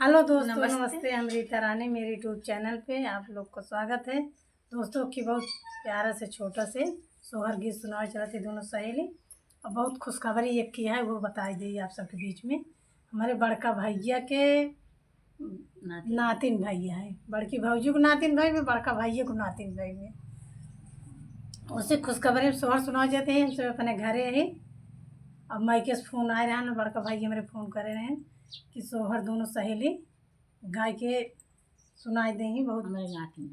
Hello दोस्तों, नमस्ते। हम रीता रानी मेरे यूट्यूब चैनल पे आप लोग को स्वागत है। दोस्तों की बहुत प्यारा से छोटा से सोहर गीत सुनाए चला थे दोनों सहेली, और बहुत खुशखबरी एक की है वो बताई दी आप सबके बीच में। हमारे बड़का भैया के नातिन भैया है, बड़की भौजी को नातिन भाई में, बड़का भैया को नातिन भाई में। उससे खुशखबरी सोहर सुनाए जाते हैं। हम सब अपने घरे है। अब माइके से फ़ोन आए रहा ना, बड़का भैया मेरे फ़ोन करे रहे हैं कि सोहर दोनों सहेली गाय के सुनाई देंगी। बहुत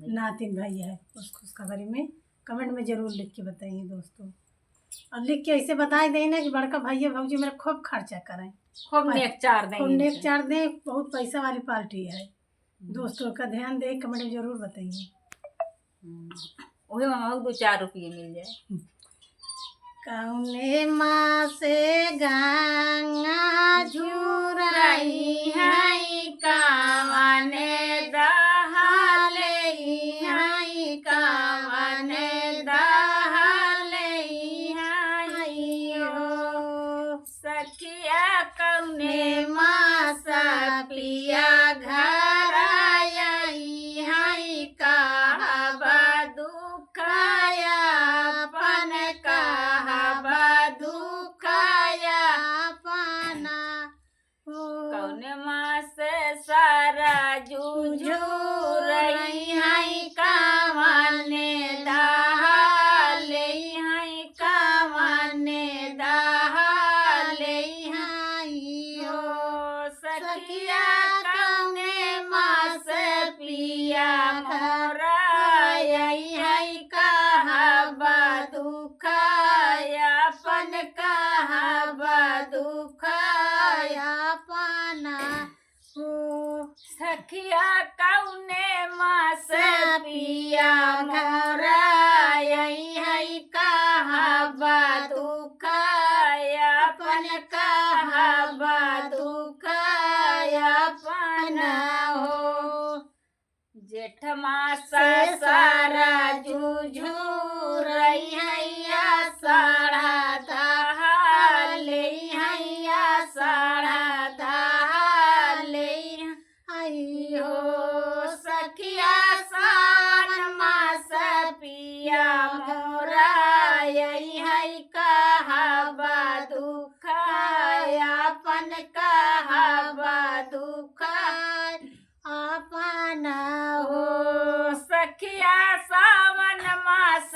नातिन भैया है। उस खुशखबरी में कमेंट में ज़रूर लिख के बताइए दोस्तों, और लिख के ऐसे बताए देना कि बड़का भैया भौजी मेरा खूब खर्चा करें, खूब नेक चार दें। बहुत पैसा वाली पार्टी है दोस्तों का, ध्यान दे। कमेंट में ज़रूर बताइए। वही मामा 2-4 रुपये मिल जाए। कौने माँ से गंगा झुराई है, कवने दहाले है, कवने दहाले है हो सखिया। कौने माँ सा पिया घर आई है, कहबा दुखाया अपन कौने माँ से सारा जूझू रही है, कवने दहाले है, कवने दहाले है हो सखिया। कौने माँ से पिया मोरा आई है, कहबा दुखाया अपन, कहबा दुखाया अपना हो सखिया। कौने माँ से पिया मोरा आई है, कहबा दुखाया अपन, कहबा दुखाया अपना हो। जेठ मासा सारा जूझू रही है, साढ़ा दहाले है, साढ़ा दहाले है हो सखिया। सावन मास पिया मोरा आई है, कहबा दुखाया अपन, कहबा दुखाया अपना हो सखिया। सावन मास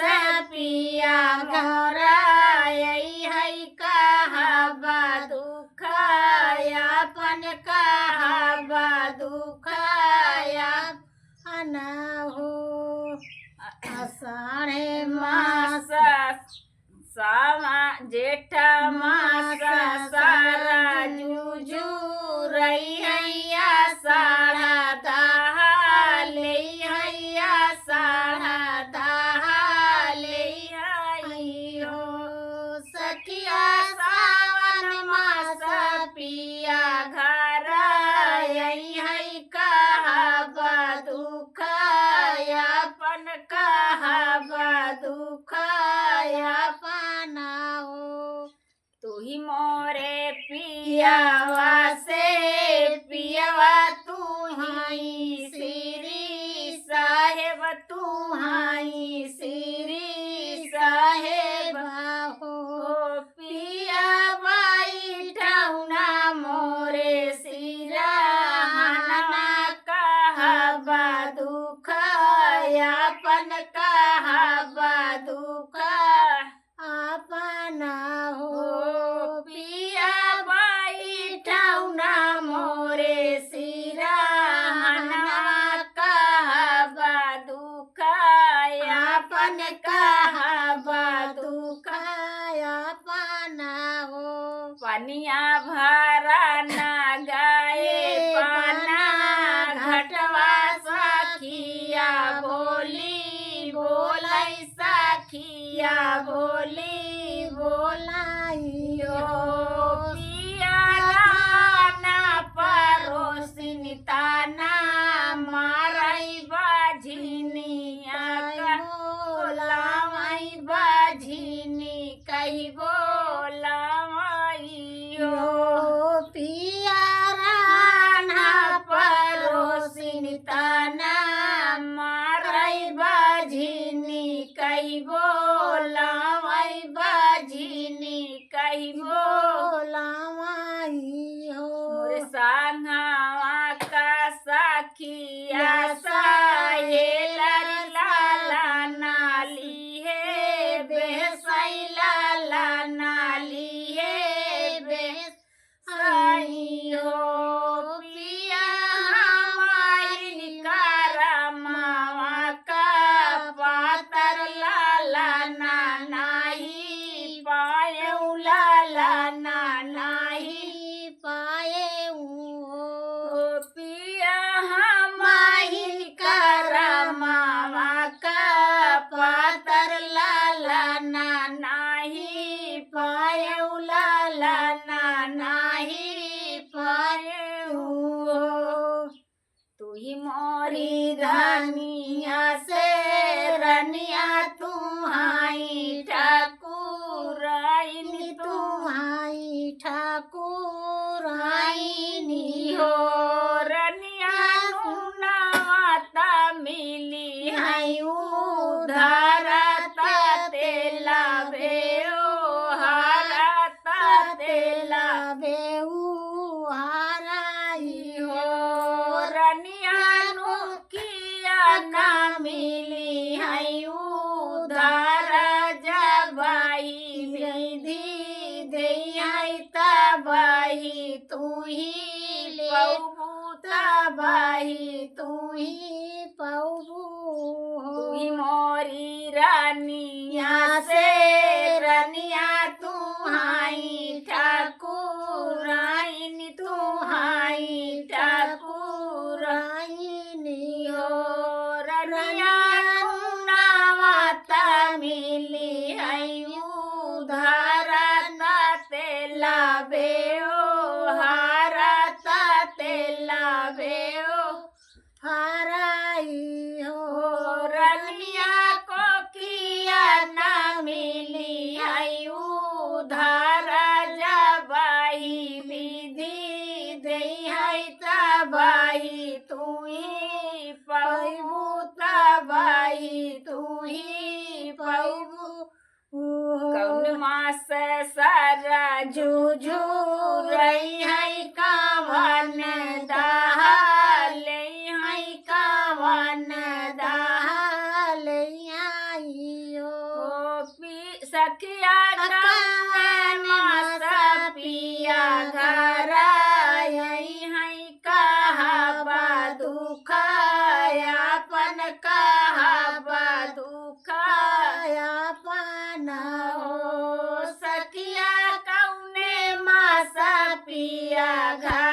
पिया मोरा आई है, कहबा दुखाया अपन, कहबा दुखाया अपना हो। आषाढ़े मास सामा जेठ मास सारा जूझू रही है, साढ़ा दहाले है, साढ़ा दहाले है हो सखिया। सावन मास पिया घर आई है, कहबा दुखाया अपन, कहबा दुखाया अपना हो। तू ही मोरे पियावा से पियावा, तू हाई श्री साहेब, तू हाई श्री साहेब हो पियावा। ठौना मोरे सिरहाना, कहबा दुखाया अपन, कहबा दुखाया अपना हो पिया। ठौना मोरे ताना मारई बाझिनी कही बोलावई बाझिनी कही बोलावाई हो मोर संगवा का सखिया साहेला लाला नाली है बेसैला ला नाली है बेसई हो पिया हमारी करमावा का पातर लाला ना नाही पायऊ लाला ना नाही पाए ओ पिया हमारी करमावा का पातर लाला ना नाही पायऊ लाला ना नाही पायऊ तू ही मोरी धनिया से रनिया तू हाई ठाकुराइन तू तुम्हारी ठाकुर आईनी हो रनिया नवाता मिली हाई उधारता तेला भेओ हारता तेला बेऊ हाराई हो रनिया किया ना मिली हाई उधार जबाई विधि दे तबाही तू ही पऊ तबाही तू ही पऊ तू ही मोरी रानिया से रनिया तू हाई ठाकुराइन तू हाई ठाकुराइनी हो रनिया नवाता मिली हई उधारता तेला बेओ हारता तेला बेओ हाराई हो रनिया को किया ना मिली हई उधार जबाही विधि दे हई तबाही तू ही पऊ तबाही तू ही पऊ कौन मास सारा जूझू रही है कावन दहाले है कावन दहाले ओ पी सखिया कावन मास पिया घर आई है कहाबा दुखाया पन कहाबा दुखाया पाना हो सखिया कौने मासा पिया घर